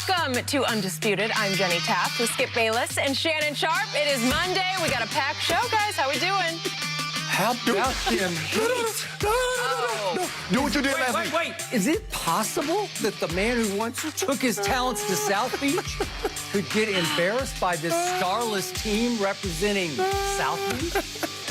Welcome to Undisputed. I'm Jenny Taft with Skip Bayless and Shannon Sharp. It is Monday. We got a packed show, guys. How we doing? How about them Heat? No. Do what you did last week. Wait. Is it possible that the man who once took his talents to South Beach could get embarrassed by this starless team representing South Beach?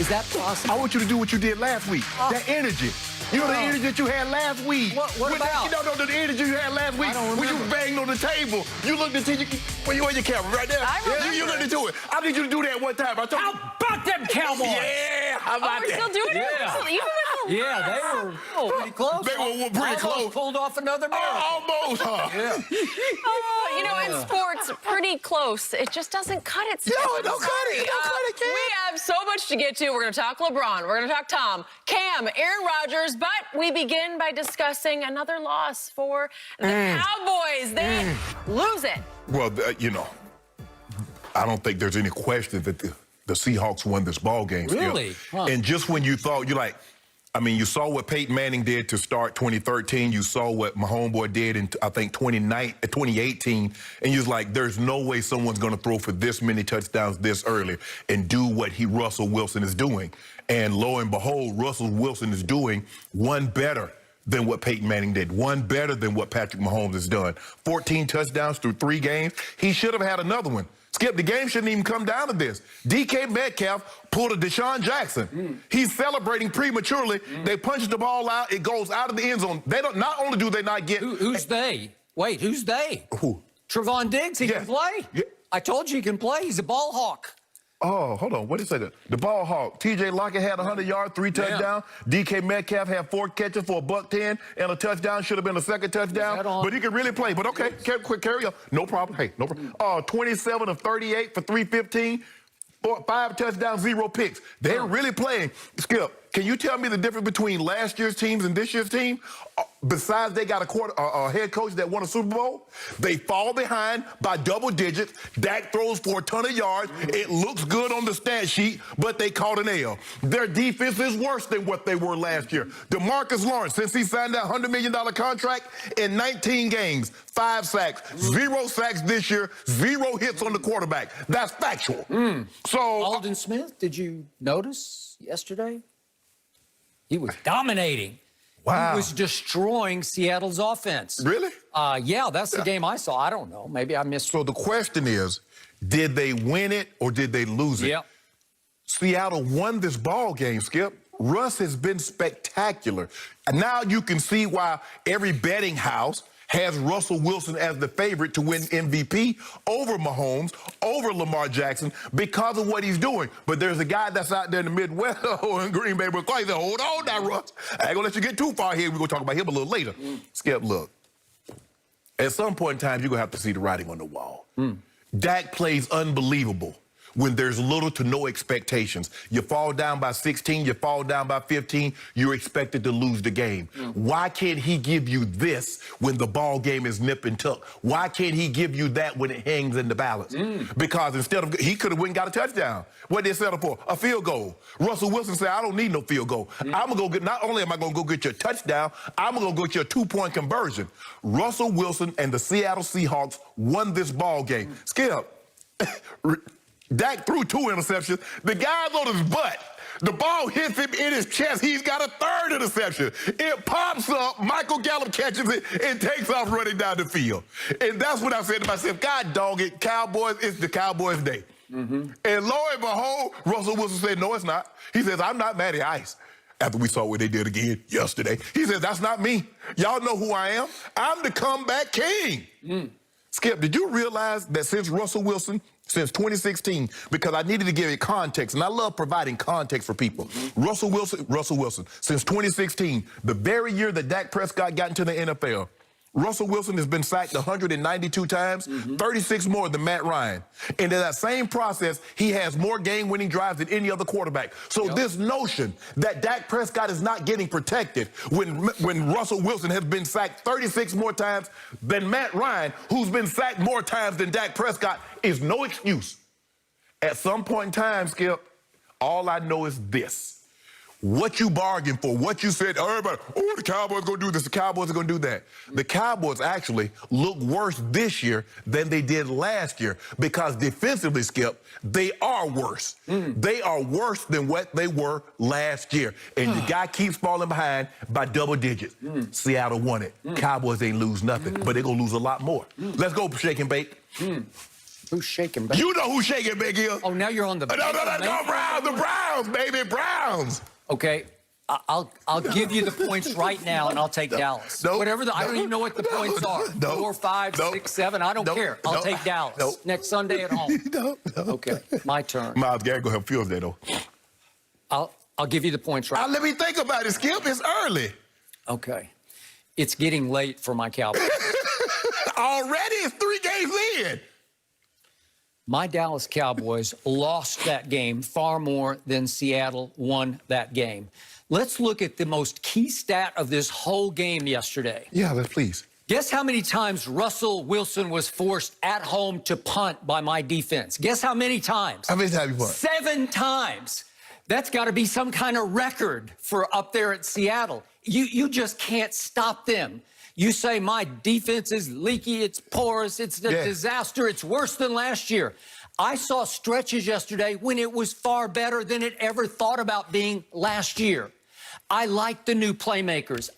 Is that possible? I want you to do what you did last week. That energy. You know the energy that you had last week. What about? The energy you had last week. I don't when you remember. banged on the table. You looked into your... Well, you on your camera right there. I remember. You looked into it. I need you to do that one time. I told you. How about them Cowboys? Yeah, how about We're that? still doing it? Yeah. You Yeah, they were pretty close. They were pretty Almost close. pulled off another miracle. Almost, huh? Yeah. you know, in sports, pretty close. It just doesn't cut it. Skip. No, it don't cut it. It don't cut it, kid. We have so much to get to. We're going to talk LeBron. We're going to talk Tom, Cam, Aaron Rodgers. But we begin by discussing another loss for the Cowboys. They lose it. Well, you know, I don't think there's any question that the Seahawks won this ball game. Really? Still. Huh. And just when you thought, you're like, I mean, you saw what Peyton Manning did to start 2013. You saw what my homeboy did in, I think, 2018. And you was like, there's no way someone's going to throw for this many touchdowns this early and do what Russell Wilson is doing. And lo and behold, Russell Wilson is doing one better than what Peyton Manning did, one better than what Patrick Mahomes has done. 14 touchdowns through 3 games. He should have had another one. Skip, the game shouldn't even come down to this. DK Metcalf pulled a Deshaun Jackson. He's celebrating prematurely. They punch the ball out. It goes out of the end zone. They don't. Not only do they not get... Who's they? Wait, who's they? Who? Trevon Diggs, he can play. Yeah. I told you he can play. He's a ball hawk. Oh, hold on. What did it say? The ball hawk. T.J. Lockett had 100 yards, 3 touchdowns. DK Metcalf had 4 catches for $110 and a touchdown. Should have been a second touchdown. But he could really play. But okay, carry on. No problem. Hey, no problem. 27 of 38 for 315. 5 touchdowns, 0 picks. They're really playing. Skip, can you tell me the difference between last year's teams and this year's team? Besides they got a head coach that won a Super Bowl, they fall behind by double digits. Dak throws for a ton of yards. It looks good on the stat sheet, but they caught an L. Their defense is worse than what they were last year. DeMarcus Lawrence, since he signed that $100 million contract, in 19 games, 5 sacks, 0 sacks this year, 0 hits on the quarterback. That's factual. So Aldon Smith, did you notice yesterday? He was dominating. Wow. He was destroying Seattle's offense. Really? Yeah, that's the game I saw. I don't know. Maybe I missed. So the question is, did they win it or did they lose it? Yep. Seattle won this ball game, Skip. Russ has been spectacular. And now you can see why every betting house has Russell Wilson as the favorite to win MVP over Mahomes, over Lamar Jackson, because of what he's doing. But there's a guy that's out there in the Midwest in Green Bay. He said, hold on now, Russ. I ain't gonna let you get too far here. We're gonna talk about him a little later. Skip, look. At some point in time, you're gonna have to see the writing on the wall. Dak plays unbelievable when there's little to no expectations. You fall down by 16, you fall down by 15, you're expected to lose the game. Why can't he give you this when the ball game is nip and tuck? Why can't he give you that when it hangs in the balance? Because instead of, he could have went and got a touchdown. What did they settle for? A field goal. Russell Wilson said, I don't need no field goal. I'm gonna go get, not only am I gonna go get you a touchdown, I'm gonna go get you a 2-point conversion. Russell Wilson and the Seattle Seahawks won this ball game. Skip. Dak threw 2 interceptions. The guy's on his butt. The ball hits him in his chest. He's got a 3rd interception. It pops up. Michael Gallup catches it and takes off running down the field. And that's what I said to myself. God dog it, Cowboys, it's the Cowboys' day. And lo and behold, Russell Wilson said, no, it's not. He says, I'm not Matty Ice. After we saw what they did again yesterday. He says, that's not me. Y'all know who I am. I'm the comeback king. Skip, did you realize that since Russell Wilson, since 2016, because I needed to give it context, and I love providing context for people. Russell Wilson, since 2016, the very year that Dak Prescott got into the NFL, Russell Wilson has been sacked 192 times, 36 more than Matt Ryan. And in that same process, he has more game-winning drives than any other quarterback. So this notion that Dak Prescott is not getting protected when Russell Wilson has been sacked 36 more times than Matt Ryan, who's been sacked more times than Dak Prescott, is no excuse. At some point in time, Skip, all I know is this. what you bargained for, what you said, everybody, oh, the Cowboys are going to do this, the Cowboys are going to do that. The Cowboys actually look worse this year than they did last year because defensively, Skip, they are worse. They are worse than what they were last year. And the guy keeps falling behind by double digits. Seattle won it. Cowboys ain't lose nothing, but they're going to lose a lot more. Let's go, shake and bake. Who's shaking back? You know who shake and bake is. Oh, now you're on the... No, Browns, the Browns, baby, Browns. Okay, I'll give you the points right now, and I'll take Dallas. Whatever I don't even know what the points are. 4, 5, 6, 7. I don't care. I'll take Dallas next Sunday at home. Okay, my turn. Miles Garrett gonna help Fields there though. I'll give you the points right. Let me think about it, Skip. It's early. Okay, it's getting late for my Cowboys. Already, it's 3 games in. My Dallas Cowboys lost that game far more than Seattle won that game. Let's look at the most key stat of this whole game yesterday. Yeah, let's please. Guess how many times Russell Wilson was forced at home to punt by my defense? Guess how many times? How many times you punt? 7 times. That's got to be some kind of record for up there at Seattle. You just can't stop them. You say my defense is leaky, it's porous, it's a disaster, it's worse than last year. I saw stretches yesterday when it was far better than it ever thought about being last year. I like the new playmakers.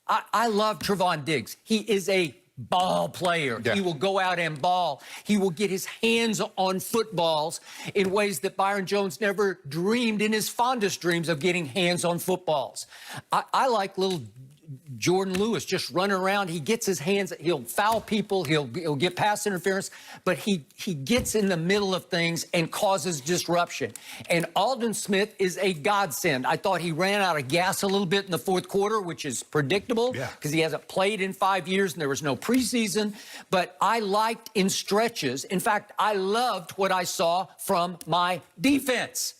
I love Trevon Diggs. He is a ball player. He will go out and ball. He will get his hands on footballs in ways that Byron Jones never dreamed in his fondest dreams of getting hands on footballs. I like little Jordan Lewis just running around. He gets his hands, he'll foul people, he'll get pass interference, but he gets in the middle of things and causes disruption. And Aldon Smith is a godsend. I thought he ran out of gas a little bit in the fourth quarter, which is predictable because he hasn't played in 5 years and there was no preseason. But I liked in stretches. In fact, I loved what I saw from my defense.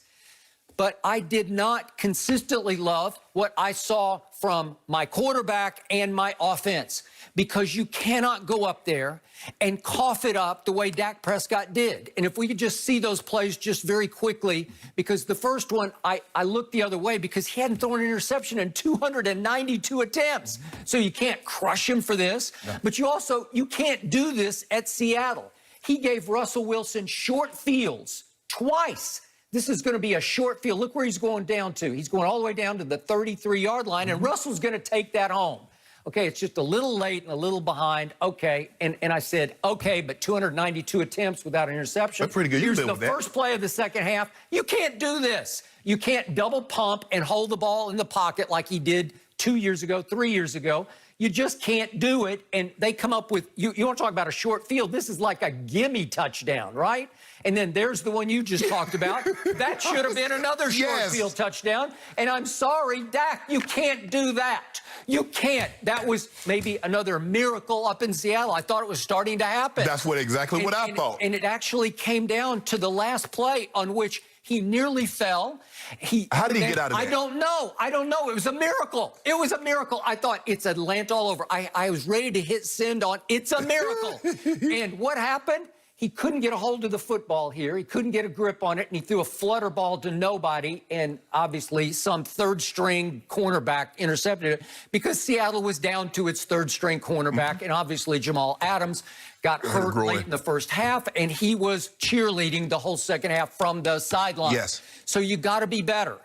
But I did not consistently love what I saw from my quarterback and my offense because you cannot go up there and cough it up the way Dak Prescott did. And if we could just see those plays just very quickly, because the first one, I looked the other way because he hadn't thrown an interception in 292 attempts. So you can't crush him for this, but you can't do this at Seattle. He gave Russell Wilson short fields twice. This is going to be a short field. Look where he's going down to. He's going all the way down to the 33-yard line, and Russell's going to take that home. Okay, it's just a little late and a little behind. Okay, and I said, okay, but 292 attempts without an interception. That's pretty good. Here's the first play of the second half. You can't do this. You can't double pump and hold the ball in the pocket like he did 2 years ago, 3 years ago. You just can't do it, and they come up with, you want to talk about a short field, this is like a gimme touchdown, right? And then there's the one you just talked about. That should have been another short field touchdown. And I'm sorry, Dak, you can't do that. You can't. That was maybe another miracle up in Seattle. I thought it was starting to happen. That's exactly what I thought. And it actually came down to the last play on which he nearly fell. How did he get out of that? I don't know. It was a miracle. It was a miracle. I thought it's Atlanta all over. I was ready to hit send on it's a miracle. And what happened? He couldn't get a hold of the football here. He couldn't get a grip on it, and he threw a flutter ball to nobody, and obviously some third-string cornerback intercepted it because Seattle was down to its third-string cornerback, and obviously Jamal Adams got hurt late in the first half, and he was cheerleading the whole second half from the sideline. Yes. So you got to be better.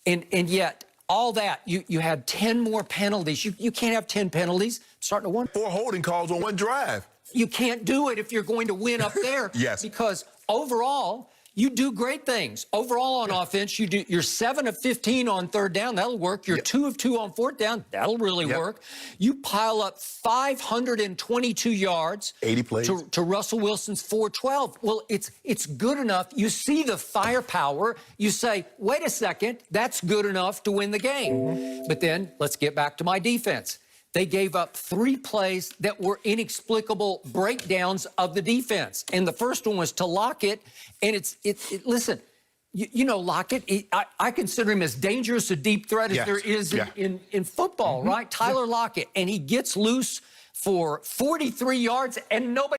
And yet, all that, you had 10 more penalties. You can't have 10 penalties starting at 1. 4 holding calls on 1 drive. You can't do it if you're going to win up there. Because overall, you do great things. Overall on offense, you're 7 of 15 on third down. That'll work. You're 2 of 2 on fourth down. That'll really work. You pile up 522 yards 80 plays. to Russell Wilson's 412. Well, it's good enough. You see the firepower. You say, wait a second, that's good enough to win the game. But then let's get back to my defense. They gave up 3 plays that were inexplicable breakdowns of the defense. And the first one was to Lockett. And listen, you know Lockett, I consider him as dangerous a deep threat as there is in football, right? Tyler Lockett. And he gets loose for 43 yards and nobody.